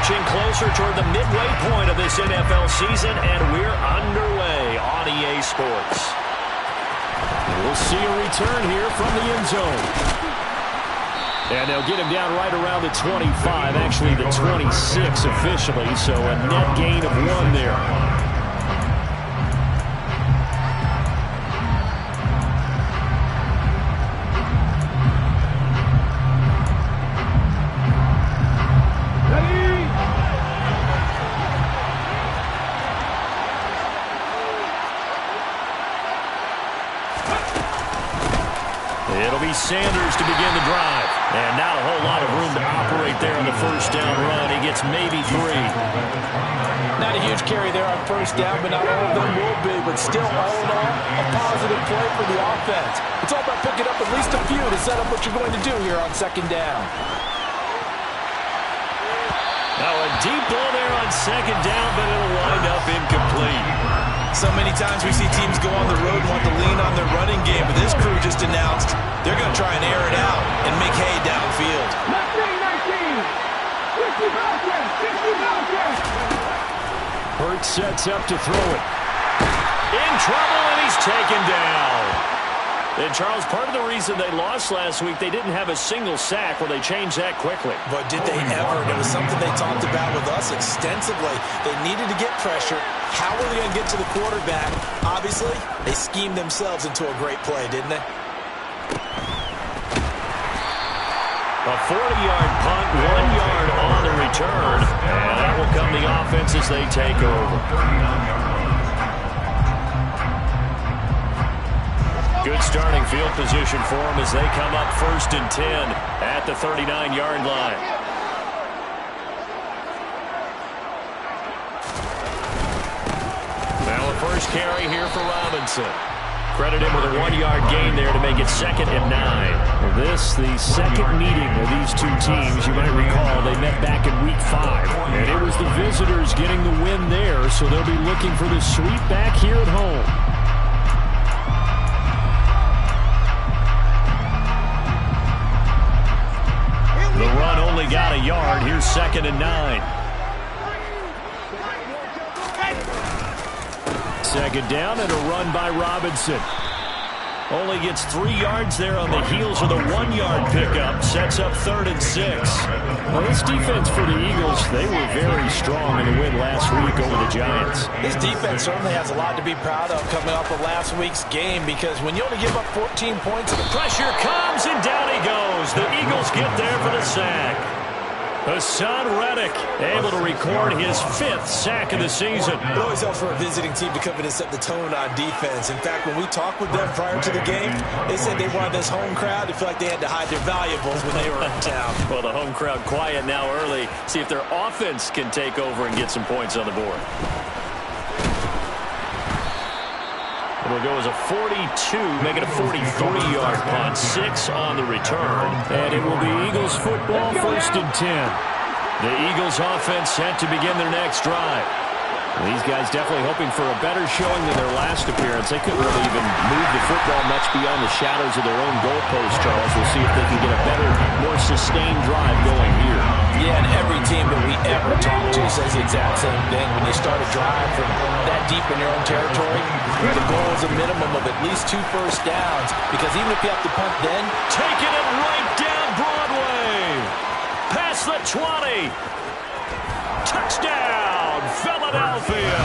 inching closer toward the midway point of this NFL season, and we're underway on EA Sports. We'll see a return here from the end zone. And they'll get him down right around the 25, actually the 26 officially, so a net gain of 1 there. It'll be Sanders to begin the drive. And not a whole lot of room to operate there on the first down run. He gets maybe 3. Not a huge carry there on first down, but not all of them will be. But still, all in all, a positive play for the offense. It's all about picking up at least a few to set up what you're going to do here on second down. Now a deep ball there on second down, but it'll wind up incomplete. So many times we see teams go on the road and want to lean on their running game, but this crew just announced they're going to try and air it out and make hay downfield. 19, Hurts sets up to throw it. In trouble, and he's taken down. And, Charles, part of the reason they lost last week, they didn't have a single sack. Well, they changed that quickly. But did they ever? And it was something they talked about with us extensively. They needed to get pressure. How were they going to get to the quarterback? Obviously, they schemed themselves into a great play, didn't they? A 40-yard punt, 1 yard on the return. And that will come the offense as they take over. Good starting field position for them as they come up 1st and 10 at the 39-yard line. Now a first carry here for Robinson. Credit him with a 1-yard gain there to make it 2nd and 9. This, the second meeting of these two teams. You might recall they met back in week 5. And it was the visitors getting the win there, so they'll be looking for the sweep back here at home. The run only got a yard. Here's 2nd and 9. 2nd down and a run by Robinson. Only gets 3 yards there on the heels of the 1-yard pickup. Sets up 3rd and 6. Well, this defense for the Eagles, they were very strong in the win last week over the Giants. This defense certainly has a lot to be proud of coming off of last week's game, because when you only give up 14 points, the pressure comes and down he goes. The Eagles get there for the sack. Hassan Reddick able to record his 5th sack of the season. It always helps for a visiting team to come in and set the tone on defense. In fact, when we talked with them prior to the game, they said they wanted this home crowd to feel like they had to hide their valuables when they were in town. Well, the home crowd quiet now early. See if their offense can take over and get some points on the board. It'll go as a 42, make it a 43-yard punt, 6 on the return. And it will be Eagles football, 1st and 10. The Eagles offense set to begin their next drive. These guys definitely hoping for a better showing than their last appearance. They couldn't really even move the football much beyond the shadows of their own goalpost, Charles. We'll see if they can get a better, more sustained drive going here. Yeah, and every team that we ever talk to says the exact same thing. When you start a drive from that deep in your own territory, the goal is a minimum of at least 2 first downs, because even if you have to punt then, taking it right down Broadway. Past the 20. Touchdown, Philadelphia.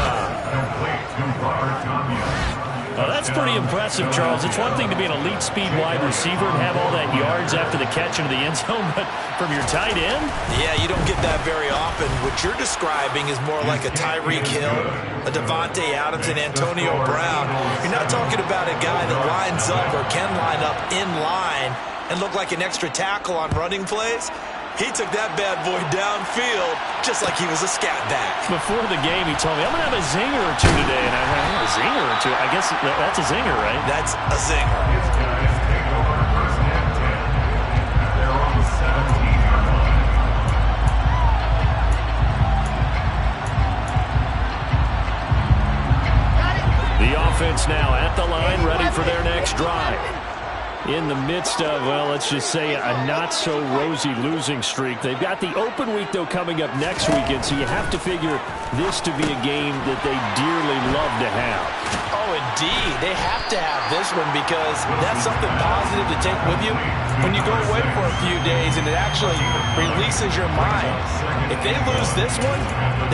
Now that's pretty impressive, Charles. It's one thing to be an elite speed wide receiver and have all that yards after the catch into the end zone, but from your tight end? Yeah, you don't get that very often. What you're describing is more like a Tyreek Hill, a Devontae Adams, and Antonio Brown. You're not talking about a guy that lines up or can line up in line and look like an extra tackle on running plays. He took that bad boy downfield just like he was a scat back. Before the game, he told me, I'm going to have a zinger or two today. And I went, a zinger or two? I guess that's a zinger, right? That's a zinger. The offense now at the line, ready for their next drive. in the midst of, well, let's just say a not-so-rosy losing streak. They've got the open week, though, coming up next weekend, so you have to figure this to be a game that they dearly love to have. Oh, indeed. They have to have this one because that's something positive to take with you when you go away for a few days, and it actually releases your mind. If they lose this one,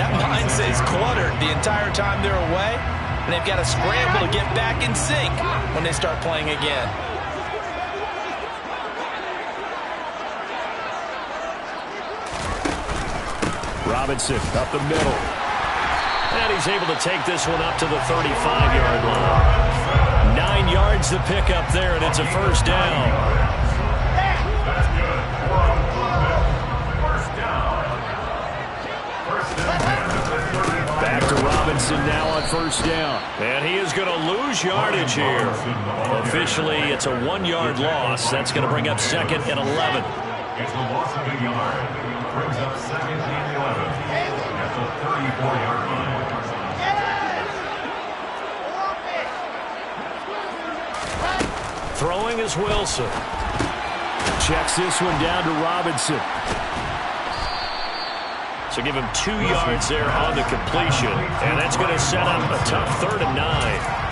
that mind stays cluttered the entire time they're away, and they've got to scramble to get back in sync when they start playing again. Robinson up the middle. And he's able to take this one up to the 35-yard line. 9 yards to pick up there, and it's a first down. Back to Robinson now on first down. And he is going to lose yardage here. Officially, it's a 1-yard loss. That's going to bring up second and 11. It's a loss of a yard. Brings up second and 11 at the 34-yard line. Throwing is Wilson. Checks this one down to Robinson. So give him 2 yards there on the completion. And that's going to set up a tough 3rd and 9.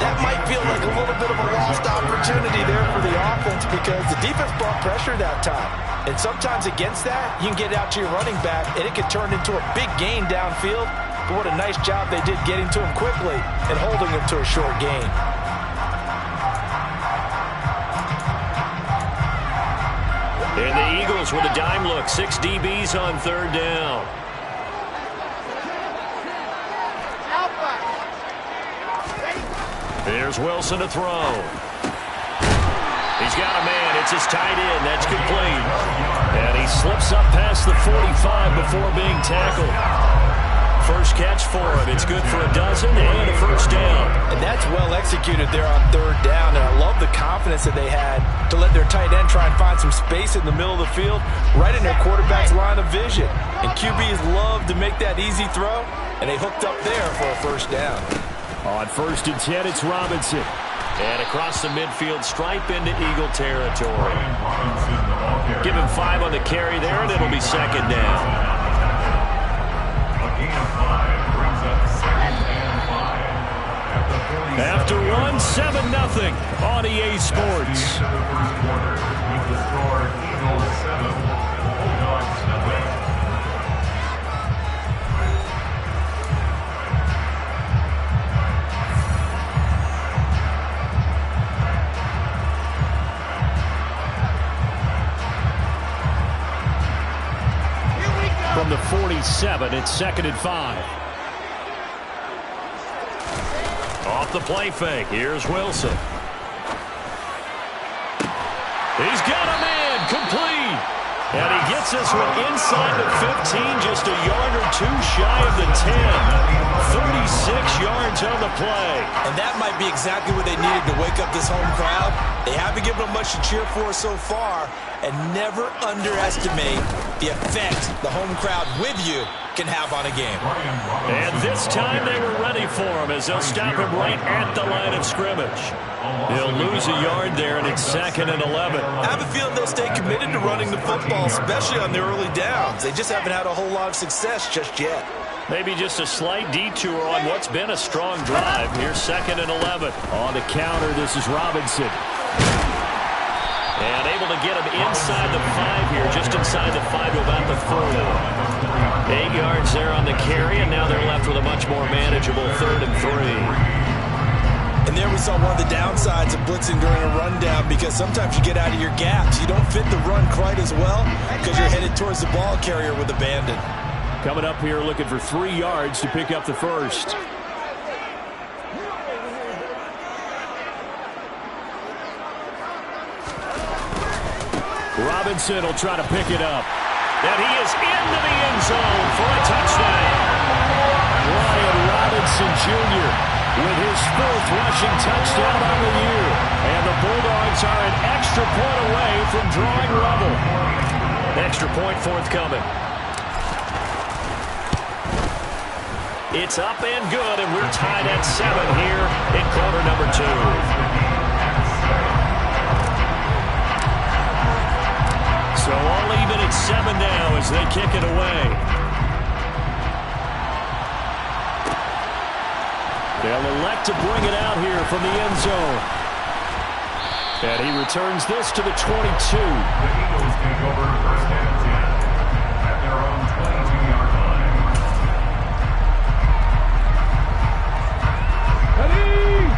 That might feel like a little bit of a lost opportunity there for the offense because the defense brought pressure that time. And sometimes against that, you can get out to your running back, and it can turn into a big gain downfield. But what a nice job they did getting to him quickly and holding him to a short gain. And the Eagles with a dime look. 6 DBs on 3rd down. There's Wilson to throw. He's got a man. It's his tight end. That's complete. And he slips up past the 45 before being tackled. First catch for him. It's good for a dozen and a first down. And that's well executed there on 3rd down. And I love the confidence that they had to let their tight end try and find some space in the middle of the field, right in their quarterback's line of vision. And QBs love to make that easy throw, and they hooked up there for a first down. On 1st and 10, it's Robinson. And across the midfield stripe into Eagle territory. Give him 5 on the carry there, and it'll be 2nd down. A gain of 5 brings up 2nd and 5. After 1-7-0 on EA Sports. The first quarter, with the score Eagles 7, Bulldogs nothing. From the 47, it's 2nd and 5. Off the play fake. Here's Wilson. He's got a man. Complete. And he gets this one inside the 15, just a yard or 2 shy of the 10. 36 yards on the play. And that might be exactly what they needed to wake up this home crowd. They haven't given them much to cheer for so far, and never underestimate the effect the home crowd with you can have on a game. And this time they were ready for him as they'll stop him right at the line of scrimmage. He'll lose a yard there, and it's 2nd and 11. I have a feeling they'll stay committed to running the football, especially on the early downs. They just haven't had a whole lot of success just yet. Maybe just a slight detour on what's been a strong drive. Here's 2nd and 11. On the counter, this is Robinson. And able to get him inside the 5 here, just inside the 5 to about the 4. 8 yards there on the carry, and now they're left with a much more manageable 3rd and 3. And there we saw one of the downsides of blitzing during a rundown, because sometimes you get out of your gaps. You don't fit the run quite as well because you're headed towards the ball carrier with abandon. Coming up here looking for 3 yards to pick up the first. Robinson will try to pick it up. And he is into the end zone for a touchdown. Ryan Robinson Jr. with his 4th rushing touchdown on the year. And the Bulldogs are an extra point away from drawing level. Extra point forthcoming. It's up and good, and we're tied at 7 here in quarter number 2. 7 now as they kick it away. They'll elect to bring it out here from the end zone. And he returns this to the 22. The Eagles take over first and 10 at their own 22-yard line.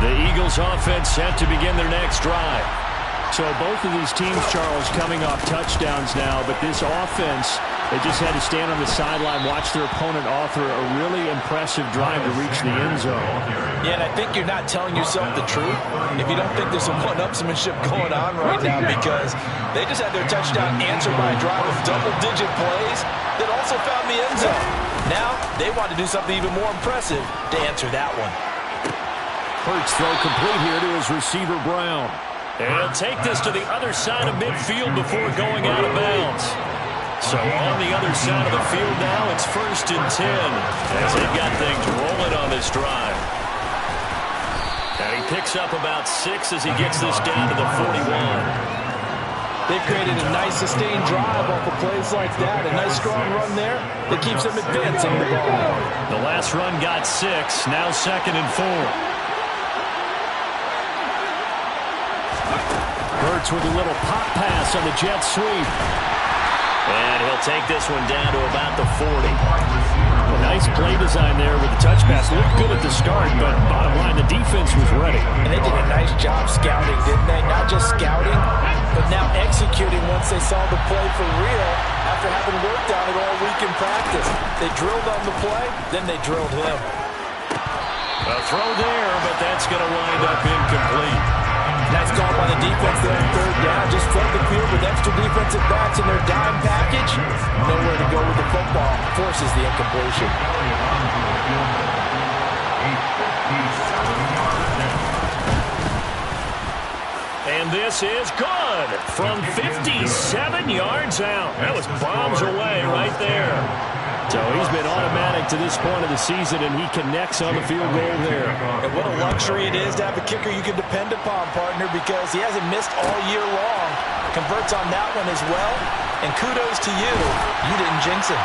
The Eagles offense set to begin their next drive. So both of these teams, Charles, coming off touchdowns now, but this offense, they just had to stand on the sideline, watch their opponent author a really impressive drive to reach the end zone. Yeah, and I think you're not telling yourself the truth if you don't think there's some one-upsmanship going on right now, because they just had their touchdown answered by a drive of double-digit plays that also found the end zone. Now they want to do something even more impressive to answer that one. Hurts throw complete here to his receiver, Brown. And he'll take this to the other side of midfield before going out of bounds. So on the other side of the field now, it's 1st and 10 as they've got things rolling on this drive. And he picks up about 6 as he gets this down to the 41. They've created a nice sustained drive off of plays like that. A nice strong run there that keeps them advancing the ball. The last run got 6, now 2nd and 4. Hurts with a little pop pass on the jet sweep. And he'll take this one down to about the 40. A nice play design there with the touch pass. Looked good at the start, but bottom line, the defense was ready. And they did a nice job scouting, didn't they? Not just scouting, but now executing once they saw the play for real after having worked on it all week in practice. They drilled on the play, then they drilled him. A throw there, but that's going to wind up incomplete. Nice call by the defense there on 3rd down. Just flood the field with extra defensive backs in their dime package. Nowhere to go with the football. Forces the incompletion. And this is good from 57 yards out. That was bombs away right there. So he's been automatic to this point of the season, and he connects on the field goal there. And what a luxury it is to have a kicker you can depend upon, partner, because he hasn't missed all year long. Converts on that one as well. And kudos to you. You didn't jinx him.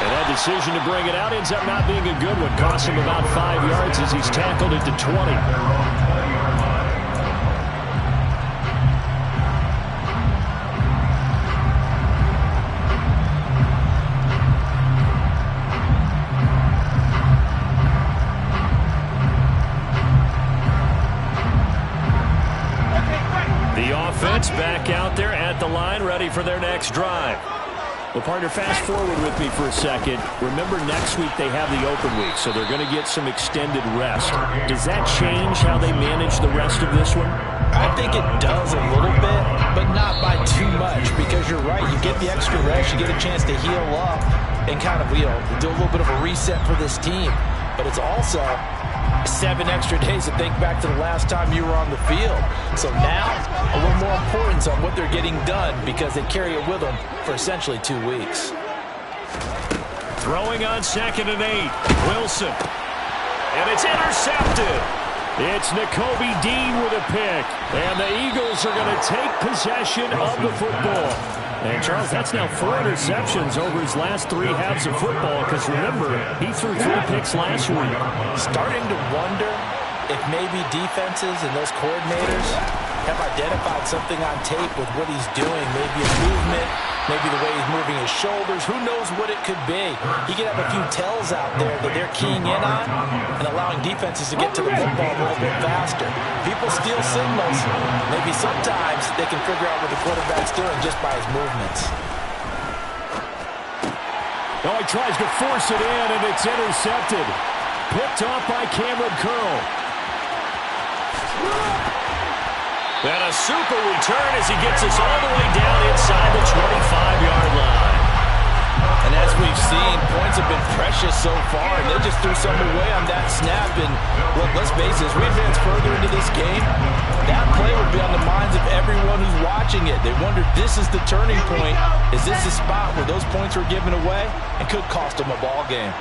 And that decision to bring it out ends up not being a good one. Cost him about 5 yards as he's tackled it to 20. Back out there at the line, ready for their next drive. Well, partner, fast forward with me for a second. Remember, next week they have the open week, so they're going to get some extended rest. Does that change how they manage the rest of this one? I think it does a little bit, but not by too much, because you're right. You get the extra rest, you get a chance to heal up and kind of, do a little bit of a reset for this team. But it's also 7 extra days to think back to the last time you were on the field. So now, a little more importance on what they're getting done because they carry it with them for essentially 2 weeks. Throwing on 2nd and 8. Wilson. And it's intercepted. It's Nakobe Dean with a pick. And the Eagles are going to take possession of the football. And, Charles, that's now 4 interceptions over his last 3 halves of football because, remember, he threw 3 picks last week. Starting to wonder if maybe defenses and those coordinators have identified something on tape with what he's doing. Maybe a movement, maybe the way he's moving his shoulders. Who knows what it could be? He could have a few tells out there that they're keying in on and allowing defenses to get to the football a little bit faster. People steal signals. Maybe sometimes they can figure out what the quarterback's doing just by his movements. Oh, he tries to force it in, and it's intercepted. Picked off by Cameron Curl. And a super return as he gets us all the way down inside the 25-yard line. And as we've seen, points have been precious so far, and they just threw some away on that snap. And look, let's face it, as we advance further into this game, that play would be on the minds of everyone who's watching it. They wonder, this is the turning point. Is this the spot where those points were given away and could cost them a ball game?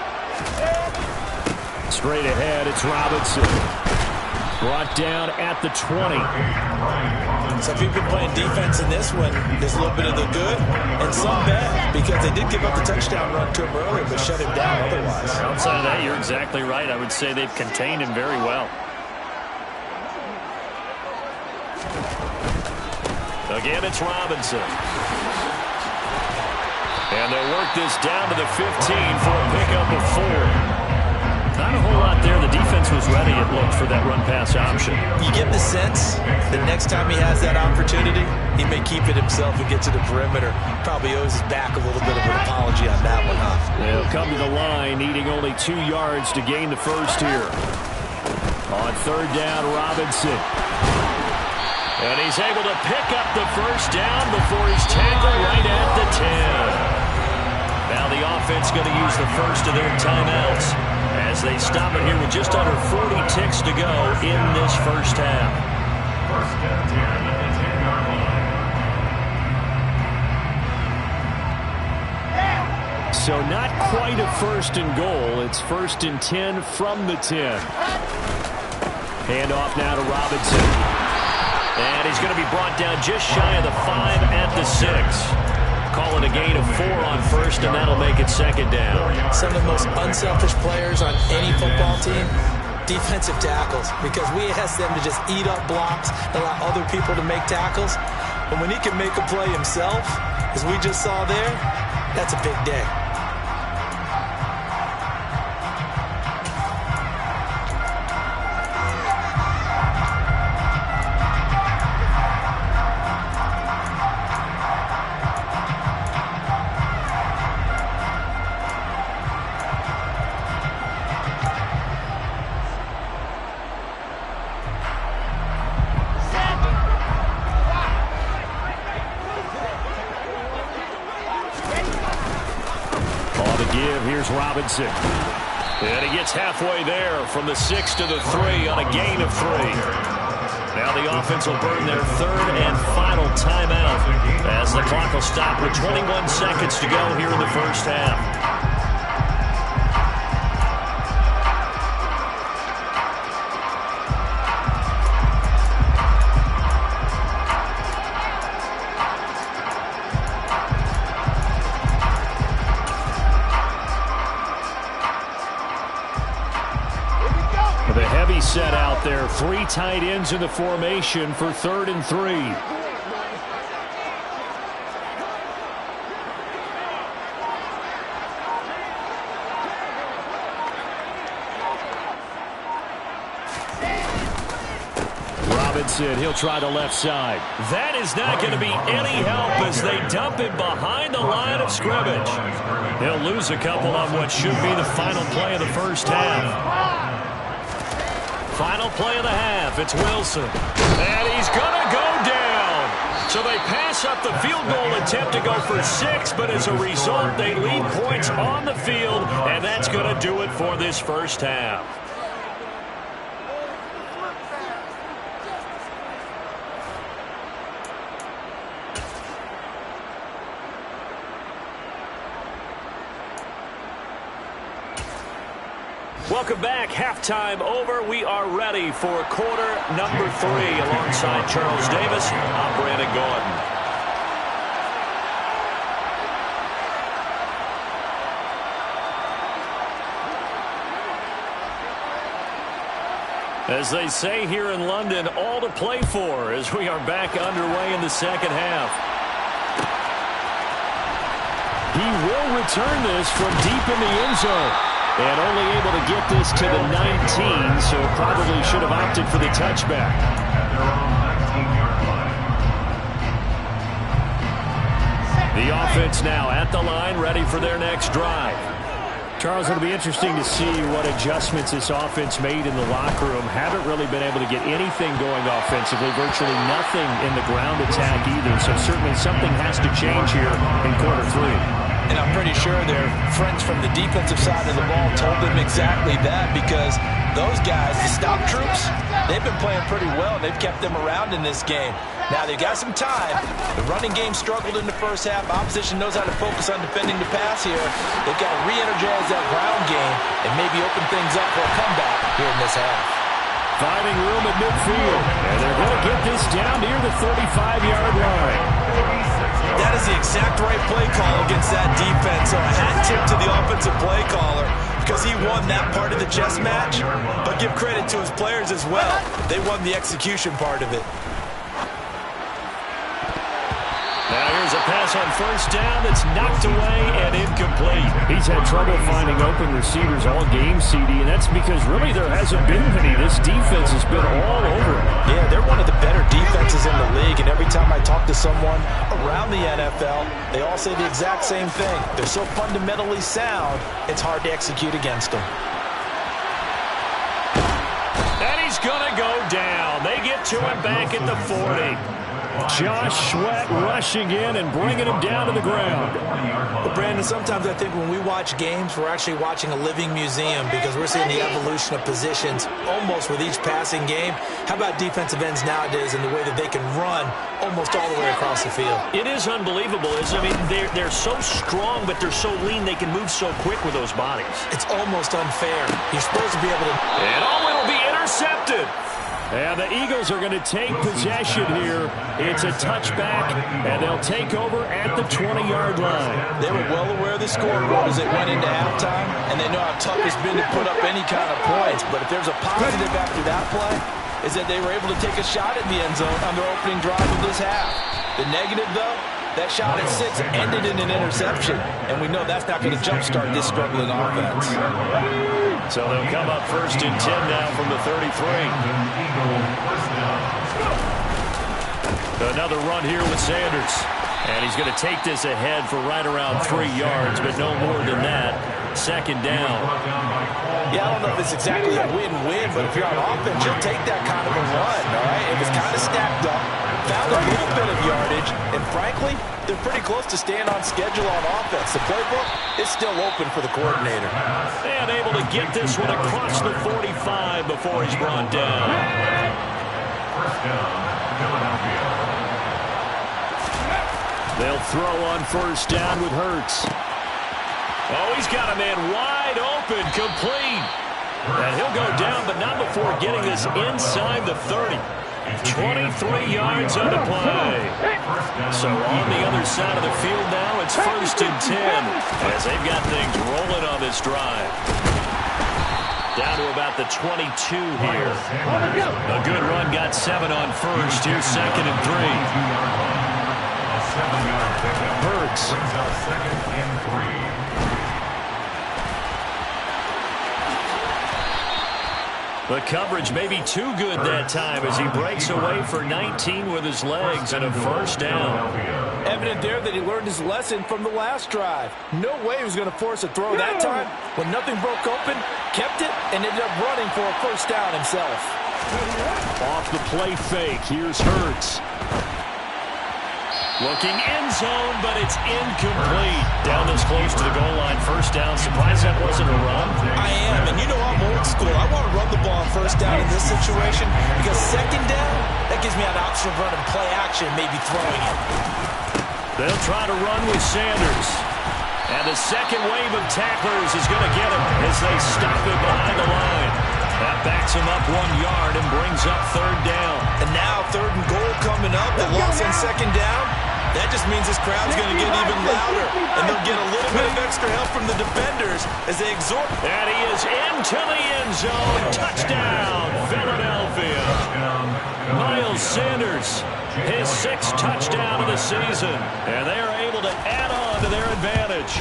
Straight ahead, it's Robinson. Brought down at the 20. So if you've been playing defense in this one, there's a little bit of the good and some bad, because they did give up the touchdown run to him earlier, but shut him down otherwise. Outside of that, you're exactly right. I would say they've contained him very well. Again, it's Robinson. And they'll work this down to the 15 for a pickup of 4. Not a whole lot there. The defense was ready, it looked, for that run-pass option. You get the sense that next time he has that opportunity, he may keep it himself and get to the perimeter. Probably owes his back a little bit of an apology on that one, huh? They'll come to the line, needing only 2 yards to gain the first here. On third down, Robinson. And he's able to pick up the first down before he's tackled right at the 10. Now the offense going to use the first of their timeouts as they stop it here with just under 40 ticks to go in this first half. First and 10 at the 10-yard line. So not quite a first and goal. It's first and 10 from the 10. Hand off now to Robinson. And he's going to be brought down just shy of the 5 at the 6. Call it a gain of 4 on first, and that'll make it second down. Some of the most unselfish players on any football team, defensive tackles, because we ask them to just eat up blocks, allow other people to make tackles. But when he can make a play himself, as we just saw there, that's a big day. Here's Robinson. And he gets halfway there from the 6 to the 3 on a gain of 3. Now the offense will burn their third and final timeout as the clock will stop with 21 seconds to go here in the first half. Set out there, 3 tight ends in the formation for 3rd and 3. Robinson, he'll try the left side. That is not going to be any help as they dump him behind the line of scrimmage. He'll lose a couple on what should be the final play of the first half. Final play of the half, it's Wilson. And he's going to go down. So they pass up the field goal attempt to go for 6, but as a result, they lead points on the field, and that's going to do it for this first half. Welcome back. Halftime over. We are ready for quarter number 3 alongside Charles Davis. I'm Brandon Gordon. As they say here in London, all to play for as we are back underway in the second half. He will return this from deep in the end zone. And only able to get this to the 19, so probably should have opted for the touchback. The offense now at the line, ready for their next drive. Charles, it'll be interesting to see what adjustments this offense made in the locker room. Haven't really been able to get anything going offensively, virtually nothing in the ground attack either. So certainly something has to change here in quarter 3. And I'm pretty sure their friends from the defensive side of the ball told them exactly that, because those guys, the stop troops, they've been playing pretty well. They've kept them around in this game. Now they've got some time. The running game struggled in the first half. Opposition knows how to focus on defending the pass here. They've got to re-energize that ground game and maybe open things up for a comeback here in this half. Finding room at midfield. And they're going to get this down near the 35-yard line. That is the exact right play call against that defense. So a hat tip to the offensive play caller because he won that part of the chess match. But give credit to his players as well. They won the execution part of it. Now here's a pass on first down that's knocked away and incomplete. He's had trouble finding open receivers all game, CD, and that's because really there hasn't been many. This defense has been all over him. Yeah, they're one of the better defenses in the league, and every time I talk to someone around the NFL, they all say the exact same thing. They're so fundamentally sound, it's hard to execute against them. And he's going to go down. They get to him back at the 40. Josh Sweat rushing in and bringing him down to the ground. But Brandon, sometimes I think when we watch games, we're actually watching a living museum because we're seeing the evolution of positions almost with each passing game. How about defensive ends nowadays and the way that they can run almost all the way across the field? It is unbelievable, isn't it? I mean, they're so strong, but they're so lean they can move so quick with those bodies. It's almost unfair. You're supposed to be able to... And it'll be intercepted. And the Eagles are going to take possession here. It's a touchback, and they'll take over at the 20-yard line. They were well aware of the scoreboard as they went into halftime, and they know how tough it's been to put up any kind of points. But if there's a positive after that play, is that they were able to take a shot at the end zone on their opening drive of this half. The negative, though, that shot at 6 ended in an interception, and we know that's not going to jumpstart this struggling offense. So they'll come up first and 10 now from the 33. Another run here with Sanders. And he's going to take this ahead for right around 3 yards, but no more than that. Second down. Yeah, I don't know if it's exactly a win-win, but if you're on offense, you'll take that kind of a run, all right? If it's kind of stacked up, found a little bit of yardage, and frankly, they're pretty close to staying on schedule on offense. The playbook is still open for the coordinator. And able to get this one across the 45 before he's brought down. First down, Philadelphia. They'll throw on first down with Hurts. Oh, he's got a man wide open, complete. And he'll go down, but not before getting this inside the 30. 23 yards on the play. So on the other side of the field now, it's first and 10 as they've got things rolling on this drive. Down to about the 22 here. A good run, got 7 on first. Here's second and 3. Hurts. Brings up second and 3. The coverage may be too good that time as he breaks away for 19 with his legs and a first down. Evident there that he learned his lesson from the last drive. No way he was going to force a throw that time. When nothing broke open, kept it, and ended up running for a first down himself. Off the play fake, here's Hurts. Looking end zone, but it's incomplete. Down this close to the goal line, first down. Surprised that wasn't a run. I am, and you know I'm old school. I want to run the ball on first down in this situation because second down, that gives me an option of running play action, maybe throwing it. They'll try to run with Sanders. And the second wave of tacklers is going to get him as they stop him behind the line. That backs him up 1 yard and brings up third down. And now third and goal coming up. The loss on second down. That just means this crowd's going to get even louder. And they'll get a little bit of extra help from the defenders as they exhort. And he is into the end zone. Touchdown, Philadelphia. Miles Sanders, his 6th touchdown of the season. And they are able to add on to their advantage.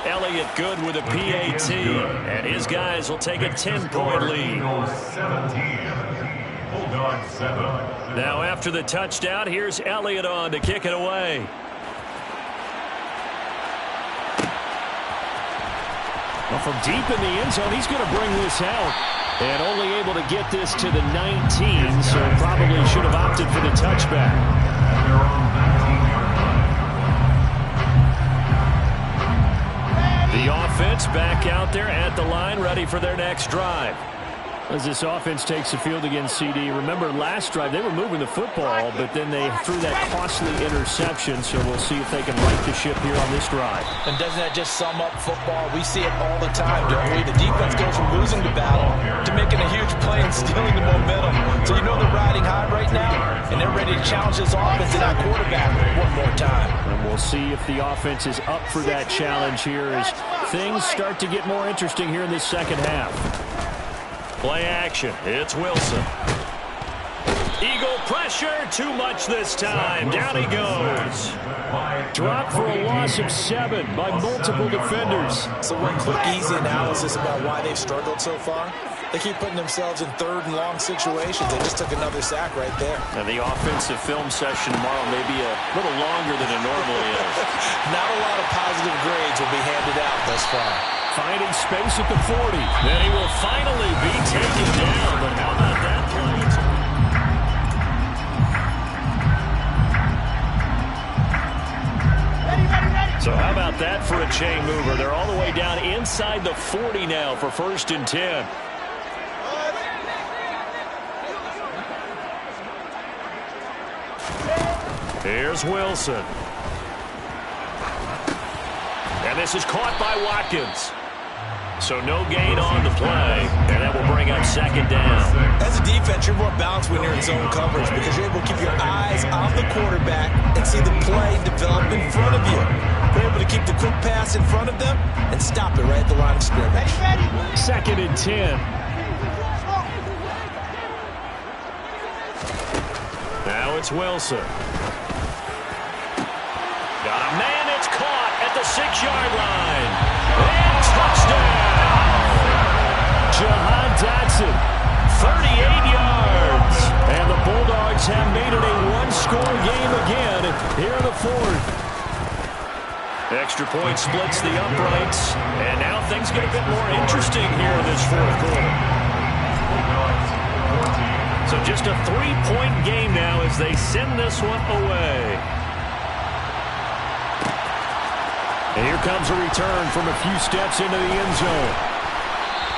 Elliott good with a PAT, and his guys will take a 10-point lead. Now after the touchdown, here's Elliott on to kick it away. Well, from deep in the end zone, he's going to bring this out. And only able to get this to the 19, so probably should have opted for the touchback. The offense back out there at the line, ready for their next drive. As this offense takes the field against CD, remember last drive they were moving the football, but then they threw that costly interception, so we'll see if they can right the ship here on this drive. And doesn't that just sum up football? We see it all the time, don't we? The defense goes from losing the battle to making a huge play and stealing the momentum. So you know they're riding high right now, and they're ready to challenge this offense and that quarterback one more time. And we'll see if the offense is up for that challenge here as things start to get more interesting here in this second half. Play action. It's Wilson. Eagle pressure. Too much this time. Down he goes. Dropped for a loss of 7 by multiple defenders. So one quick, easy analysis about why they've struggled so far. They keep putting themselves in third and long situations. They just took another sack right there. Now the offensive film session tomorrow may be a little longer than it normally is. Not a lot of positive grades will be handed out thus far. Finding space at the 40. Then he will finally be taken down. But how about that play? So how about that for a chain mover? They're all the way down inside the 40 now for 1st and 10. Here's Wilson. And this is caught by Watkins. So no gain on the play, and that will bring up 2nd down. As a defense, you're more balanced when you're in zone coverage because you're able to keep your eyes on the quarterback and see the play develop in front of you. You're able to keep the quick pass in front of them and stop it right at the line of scrimmage. 2nd and 10. Now it's Wilson. Got a man, it's caught at the 6-yard line. And touchdown! Jahan Dotson, 38 yards. And the Bulldogs have made it a one-score game again here in the 4th. Extra point splits the uprights. And now things get a bit more interesting here in this 4th quarter. So just a 3-point game now as they send this one away. And here comes a return from a few steps into the end zone.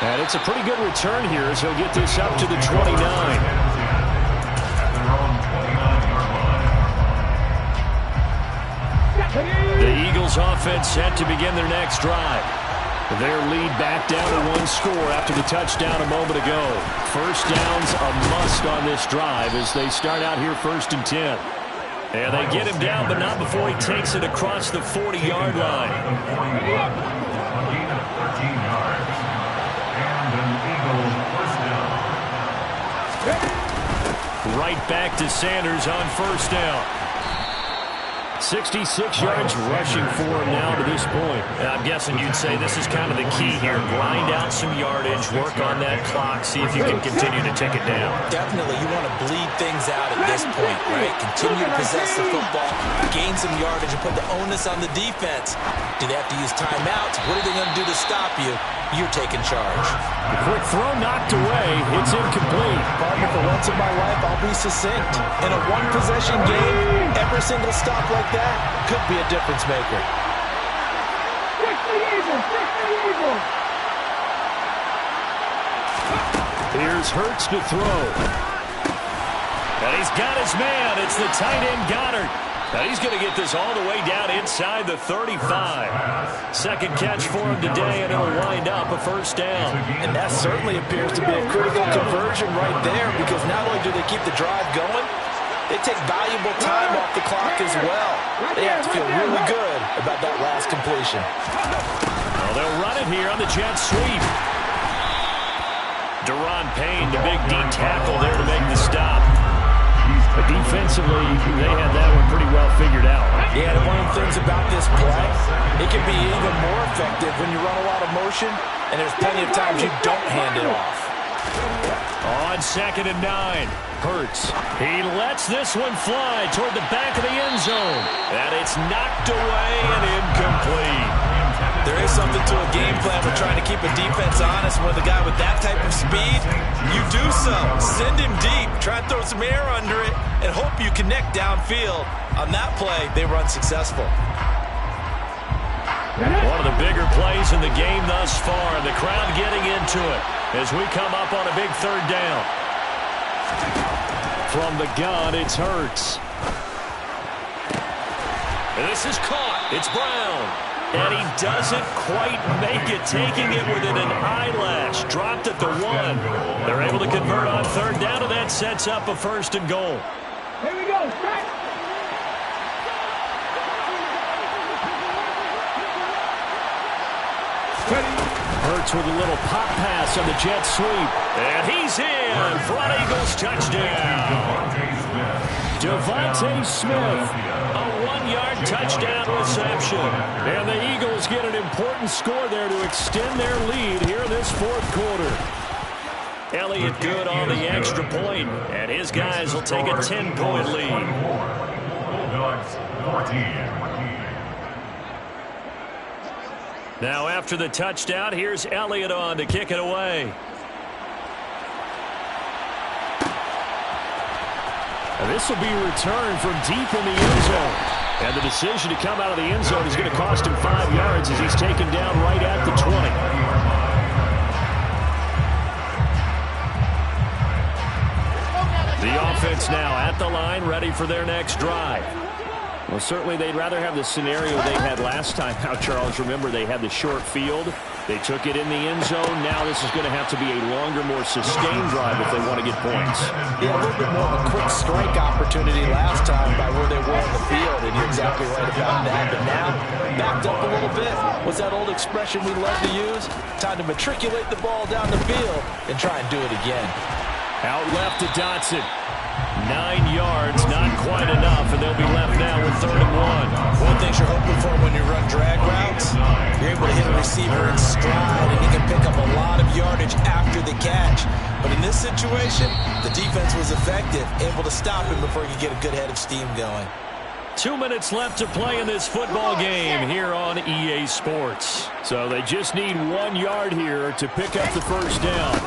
And it's a pretty good return here as he'll get this up to the 29. The Eagles offense set to begin their next drive. Their lead back down to 1 score after the touchdown a moment ago. First down's a must on this drive as they start out here 1st and 10. And they get him down, but not before he takes it across the 40-yard line. Right back to Sanders on 1st down. 66 yards rushing for him now to this point. And I'm guessing you'd say this is kind of the key here. Grind out some yardage, work on that clock, see if you can continue to tick it down. Definitely, you want to bleed things out at this point, right? Continue to possess the football, gain some yardage, and put the onus on the defense. Do they have to use timeouts? What are they going to do to stop you? You're taking charge. The quick throw knocked away. It's incomplete. Partner, for once in my life, I'll be succinct. In a one-possession game, every single stop like that could be a difference maker. Here's Hurts to throw. And he's got his man. It's the tight end Goddard. And he's going to get this all the way down inside the 35. Second catch for him today, and it'll wind up a 1st down. And that certainly appears to be a critical conversion right there because not only do they keep the drive going, they take valuable time off the clock as well. They have to feel really good about that last completion. Well, they'll run it here on the jet sweep. Deron Payne, the big D tackle there to make the stop. But defensively, they had that one pretty well figured out. Yeah, and one of the things about this play, it can be even more effective when you run a lot of motion, and there's plenty of times you don't hand it off. On 2nd and 9, Hurts. He lets this one fly toward the back of the end zone. And it's knocked away and incomplete. There is something to a game plan with trying to keep a defense honest. When the guy with that type of speed, you do so. Send him deep. Try and throw some air under it and hope you connect downfield. On that play, they were unsuccessful. One of the bigger plays in the game thus far. The crowd getting into it. as we come up on a big third down. From the gun, it's Hurts. And this is caught. It's Brown. And he doesn't quite make it, taking it within an eyelash. Dropped at the 1. They're able to convert on third down, and that sets up a 1st and goal. Here we go. Hurts with a little pop pass on the jet sweep. And he's in. Front Eagles touchdown. Devontae Smith. A 1-yard touchdown reception. And the Eagles get an important score there to extend their lead here in this 4th quarter. Elliott good on the extra point, and his guys will take a 10-point lead. Bulldogs 14. Now after the touchdown, here's Elliott on to kick it away. And this will be returned from deep in the end zone. And the decision to come out of the end zone is going to cost him 5 yards as he's taken down right at the 20. The offense now at the line, ready for their next drive. Well, certainly they'd rather have the scenario they had last time out, Charles. Remember, they had the short field. They took it in the end zone. Now this is going to have to be a longer, more sustained drive if they want to get points. Yeah, a little bit more of a quick strike opportunity last time by where they were on the field, and you're exactly right about that. But now, backed up a little bit. What's that old expression we love to use? Time to matriculate the ball down the field and try and do it again. Out left to Dotson. 9 yards, not quite enough, and they'll be left now with 3rd and 1. One thing you're hoping for when you run drag routes, you're able to hit a receiver in stride, and he can pick up a lot of yardage after the catch. But in this situation, the defense was effective, able to stop him before he could get a good head of steam going. 2 minutes left to play in this football game here on EA Sports. So they just need 1 yard here to pick up the first down.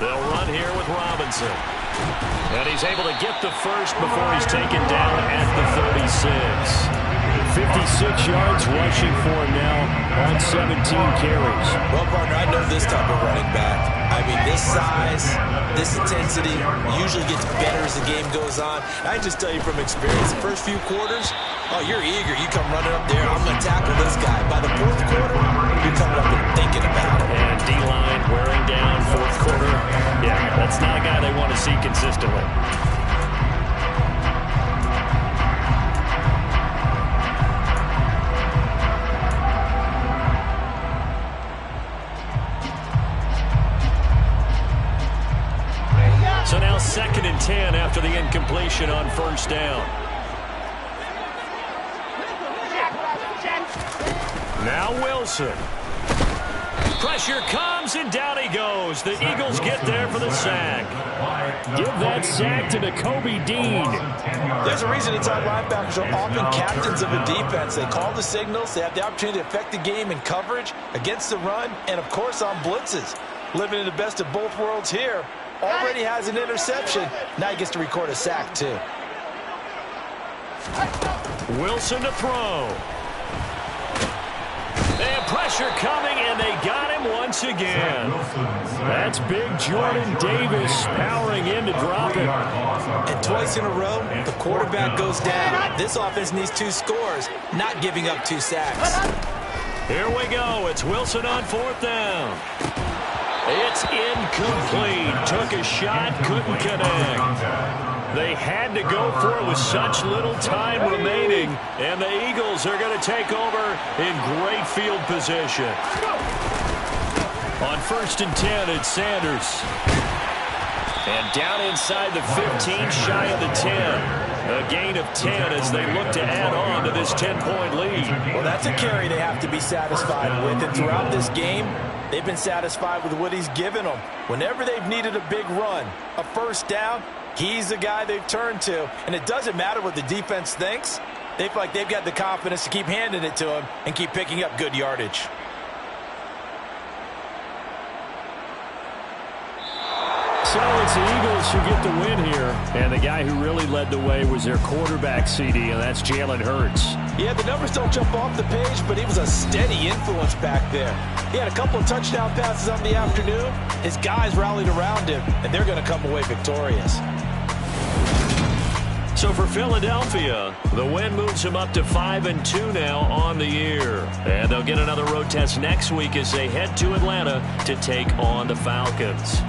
They'll run here with Robinson. And he's able to get the first before he's taken down at the 36. 56 yards rushing for him now on 17 carries. Well, partner, I know this type of running back. I mean, this size, this intensity usually gets better as the game goes on. I just tell you from experience, the first few quarters, oh, you're eager. You come running up there, I'm going to tackle this guy. By the 4th quarter, you're coming up and thinking about it. And D-line wearing down 4th quarter. Yeah, that's not a guy they want to see consistently. So now 2nd and 10 after the incompletion on first down. Now Wilson. Pressure comes, and down he goes. The Eagles get there for the sack. Give that sack to Kobe Dean. There's a reason inside linebackers are often captains of a defense. They call the signals. They have the opportunity to affect the game in coverage, against the run, and, of course, on blitzes. Living in the best of both worlds here. Already has an interception. Now he gets to record a sack, too. Wilson to throw. And pressure coming, and they got him once again. That's big Jordan Davis powering in to drop it. And twice in a row, the quarterback goes down. This offense needs 2 scores, not giving up 2 sacks. Here we go. It's Wilson on 4th down. It's incomplete. Took a shot, couldn't connect. They had to go for it with such little time remaining, and the Eagles are going to take over in great field position. On 1st and 10, it's Sanders. And down inside the 15, shy of the 10. A gain of 10 as they look to add on to this 10-point lead. Well, that's a carry they have to be satisfied with. And throughout this game, they've been satisfied with what he's given them. Whenever they've needed a big run, a first down, he's the guy they've turned to. And it doesn't matter what the defense thinks. They feel like they've got the confidence to keep handing it to him and keep picking up good yardage. So it's the Eagles who get the win here. And the guy who really led the way was their quarterback, CD, and that's Jalen Hurts. Yeah, the numbers don't jump off the page, but he was a steady influence back there. He had a couple of touchdown passes on the afternoon. His guys rallied around him, and they're going to come away victorious. So for Philadelphia, the win moves them up to 5-2 now on the year. And they'll get another road test next week as they head to Atlanta to take on the Falcons.